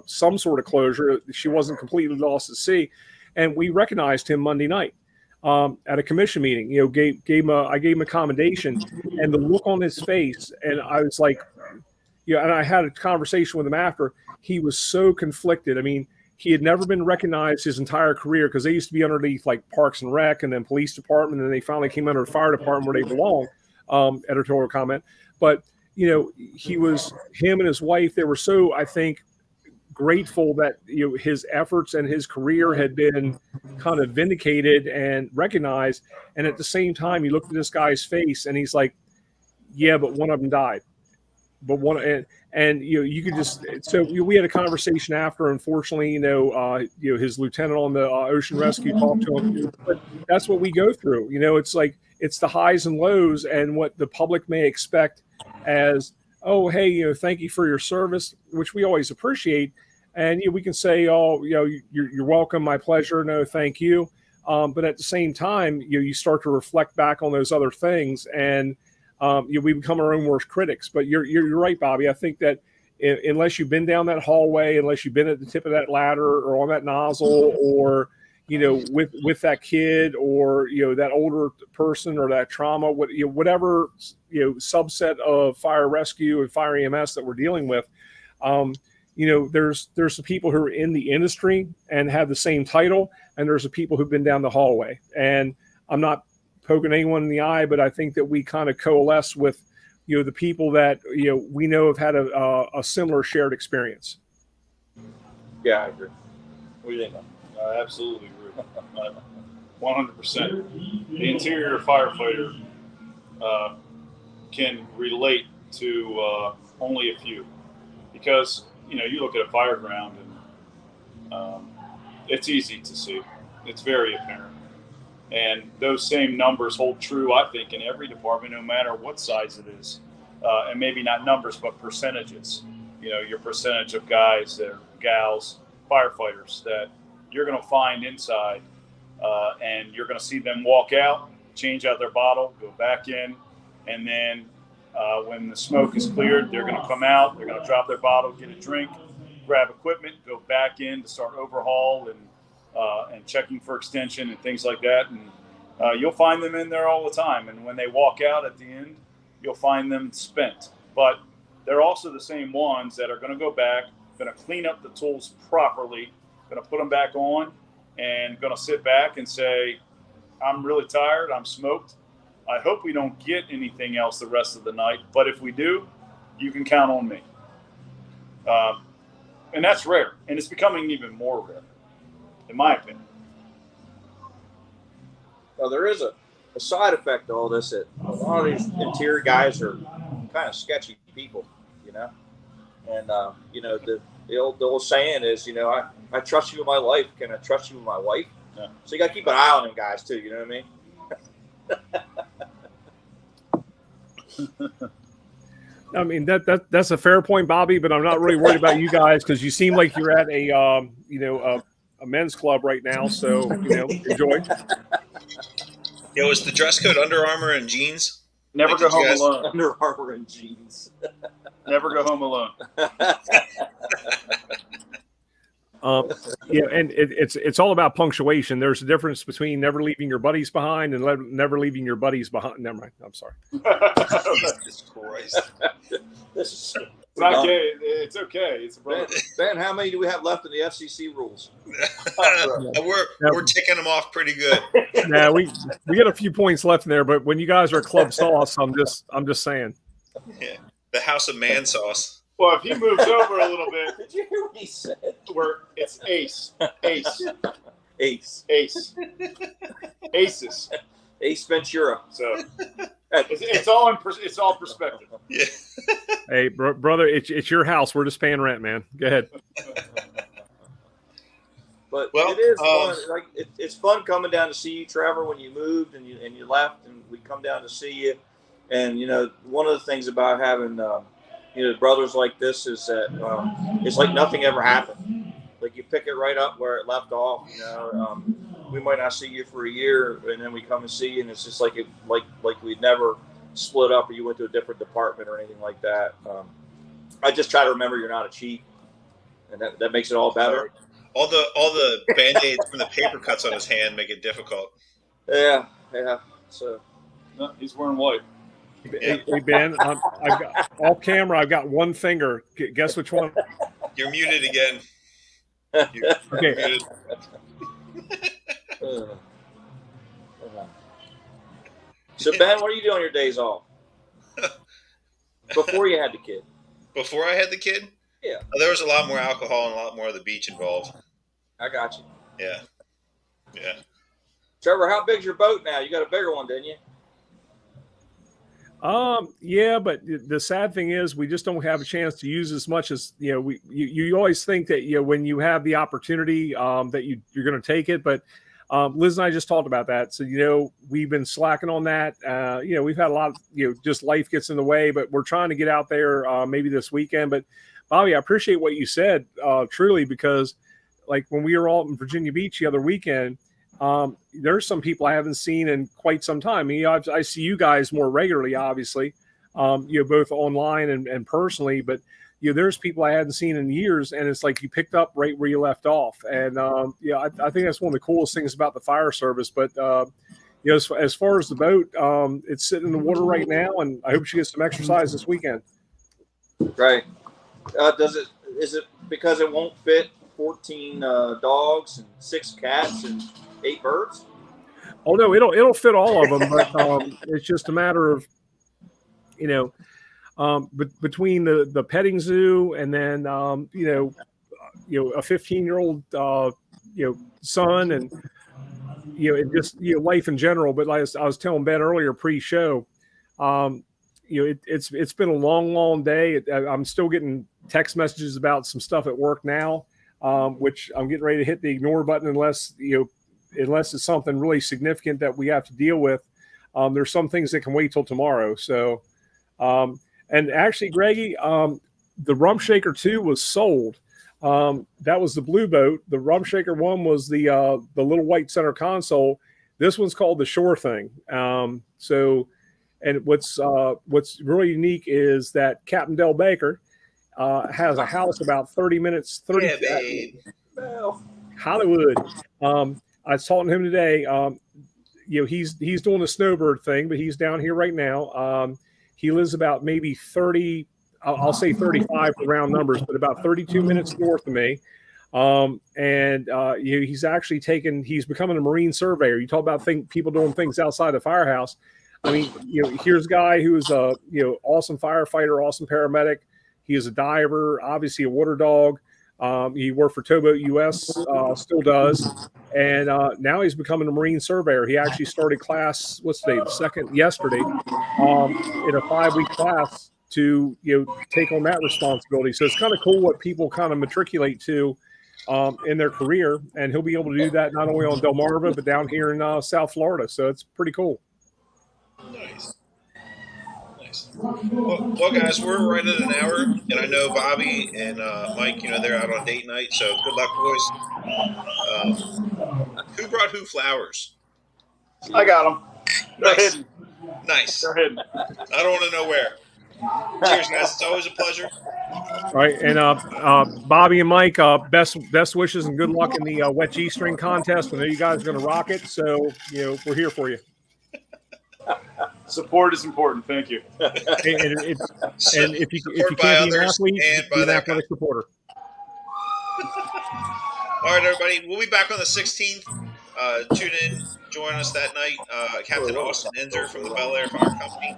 some sort of closure. She wasn't completely lost at sea. And we recognized him Monday night. At a commission meeting, I gave him a commendation, and the look on his face, and I was like, and I had a conversation with him after. He was so conflicted. I mean, he had never been recognized his entire career because they used to be underneath like Parks and Rec and then police department, and then they finally came under the fire department where they belong. Editorial comment, but him and his wife, they were so, I think, grateful that his efforts and his career had been kind of vindicated and recognized. And at the same time, you looked at this guy's face and he's like, yeah, but one of them died. But one, and you could just, so we had a conversation after. Unfortunately, his lieutenant on the ocean rescue talked to him. But that's what we go through. It's like, it's the highs and lows, and what the public may expect as, oh, hey, thank you for your service, which we always appreciate. And we can say, oh, you're welcome, my pleasure, no, thank you. But at the same time, you start to reflect back on those other things, and we become our own worst critics. But you're right, Bobby. I think that unless you've been down that hallway, unless you've been at the tip of that ladder or on that nozzle, or with that kid, or that older person, or that trauma, whatever subset of fire rescue and fire EMS that we're dealing with, there's the people who are in the industry and have the same title, and there's the people who've been down the hallway. And I'm not poking anyone in the eye, but I think that we kind of coalesce with the people that we know have had a similar shared experience. Yeah, I agree. What do you think? I absolutely agree. 100%. The interior firefighter can relate to only a few, because you look at a fire ground and it's easy to see. It's very apparent. And those same numbers hold true, I think, in every department, no matter what size it is. And maybe not numbers, but percentages. Your percentage of guys or gals, firefighters that you're going to find inside, and you're going to see them walk out, change out their bottle, go back in, and then when the smoke is cleared, they're going to come out, they're going to drop their bottle, get a drink, grab equipment, go back in to start overhaul and checking for extension and things like that. And you'll find them in there all the time. And when they walk out at the end, you'll find them spent. But they're also the same ones that are going to go back, going to clean up the tools properly, going to put them back on, and going to sit back and say, I'm really tired, I'm smoked. I hope we don't get anything else the rest of the night. But if we do, you can count on me. And that's rare. And it's becoming even more rare, in my opinion. Well, there is a side effect to all this, that a lot of these interior guys are kind of sketchy people, And, the old saying is, I trust you with my life. Can I trust you with my wife? Yeah. So you got to keep an eye on them guys, too. You know what I mean? I mean that's a fair point, Bobby. But I'm not really worried about you guys because you seem like you're at a men's club right now. So enjoy. Yo, is the dress code Under Armour and jeans? Never go home alone. Under Armour and jeans. Never go home alone. And it's all about punctuation. There's a difference between never leaving your buddies behind and never leaving your buddies behind. Never mind. I'm sorry. Jesus Christ. This is It's not gay. It's okay. It's a brother. Ben, how many do we have left in the FCC rules? We're ticking them off pretty good. Yeah, we got a few points left in there, but when you guys are club sauce, I'm just saying. Yeah. The House of Man Sauce. Well, if he moves over a little bit, Did you hear what he said? it's ace. Aces. Ace Ventura. So it's all perspective. Yeah. Hey, brother, it's your house. We're just paying rent, man. Go ahead. But it is fun. It's fun coming down to see you, Trevor, when you moved and you left, and we come down to see you. And one of the things about having brothers like this is that it's like nothing ever happened. Like you pick it right up where it left off. We might not see you for a year, and then we come and see you, and it's just like we'd never split up or you went to a different department or anything like that. I just try to remember you're not a cheat, and that makes it all better. All the Band-Aids from the paper cuts on his hand make it difficult. Yeah. So No, he's wearing white. Hey, Ben, I've got off camera. I've got one finger. Guess which one? You're muted again. Okay. Muted. So Ben, what do you do on your days off? Before you had the kid. Before I had the kid? Yeah. There was a lot more alcohol and a lot more of the beach involved. I got you. Yeah. Trevor, how big's your boat now? You got a bigger one, didn't you? Yeah, but the sad thing is we just don't have a chance to use as much as, you always think that, when you have the opportunity, that you're going to take it. But, Liz and I just talked about that. So, we've been slacking on that. We've had a lot of, just life gets in the way, but we're trying to get out there, maybe this weekend. But Bobby, I appreciate what you said, truly, because like when we were all in Virginia Beach the other weekend, there's some people I haven't seen in quite some time. I see you guys more regularly, obviously, both online and personally, but there's people I hadn't seen in years, and it's like you picked up right where you left off. And I think that's one of the coolest things about the fire service. But as far as the boat, it's sitting in the water right now, and I hope she gets some exercise this weekend. Right. Is it because it won't fit 14 dogs and 6 cats and 8 birds? Oh no, it'll fit all of them, but it's just a matter of between the petting zoo and then a 15-year-old son, and and just life in general. But like I was telling Ben earlier pre-show, it's been a long day. I'm still getting text messages about some stuff at work now, which I'm getting ready to hit the ignore button unless it's something really significant that we have to deal with. There's some things that can wait till tomorrow. So, and actually, Greggy, the Rump Shaker 2 was sold. That was the blue boat. The Rump Shaker 1 was the little white center console. This one's called the Shore Thing. And what's really unique is that Captain Del Baker has a house about 30 minutes, Hollywood. I was talking to him today. He's doing the snowbird thing, but he's down here right now. He lives about maybe 30, I'll say 35 for round numbers, but about 32 minutes north of me. He's actually he's becoming a marine surveyor. You talk about people doing things outside the firehouse. I mean, here's a guy who's a, awesome firefighter, awesome paramedic. He is a diver, obviously a water dog. He worked for Towboat US, still does. And now he's becoming a marine surveyor. He actually started class, yesterday, in a 5-week class to, take on that responsibility. So it's kind of cool what people kind of matriculate to in their career. And he'll be able to do that not only on Delmarva, but down here in South Florida. So it's pretty cool. Nice. Well, guys, we're right at an hour, and I know Bobby and Mike, they're out on date night, so good luck, boys. Who brought who flowers? I got them. They're Nice. hidden. Nice. They're hidden. I don't want to know where. Cheers, guys. It's always a pleasure. All right, and Bobby and Mike, best wishes and good luck in the wet G-string contest. I know you guys are going to rock it, so we're here for you. Support is important. Thank you. And if you can't be an athlete, be an athletic supporter. All right, everybody. We'll be back on the 16th. Tune in, join us that night. Captain Austin Enzer from the Bel Air Fire Company,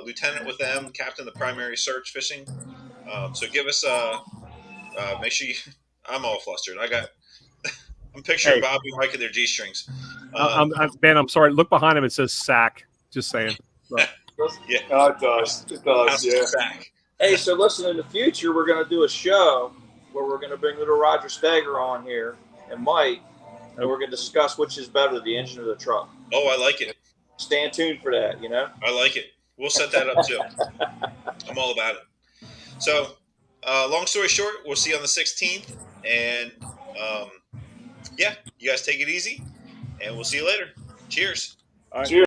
lieutenant with them, captain of the primary search fishing. So give us make sure I'm all flustered. I'm picturing Bobby and Mike in their G-strings. Ben, I'm sorry. Look behind him. It says sack. Just saying. Yeah. Oh, it does. It does. Yeah. Sack. Hey, so listen, in the future, we're going to do a show where we're going to bring little Roger Stager on here and Mike, and we're going to discuss which is better, the engine or the truck. Oh, I like it. Stay tuned for that, I like it. We'll set that up, too. I'm all about it. So, long story short, we'll see you on the 16th. And, you guys take it easy. And we'll see you later. Cheers. All right. Cheers.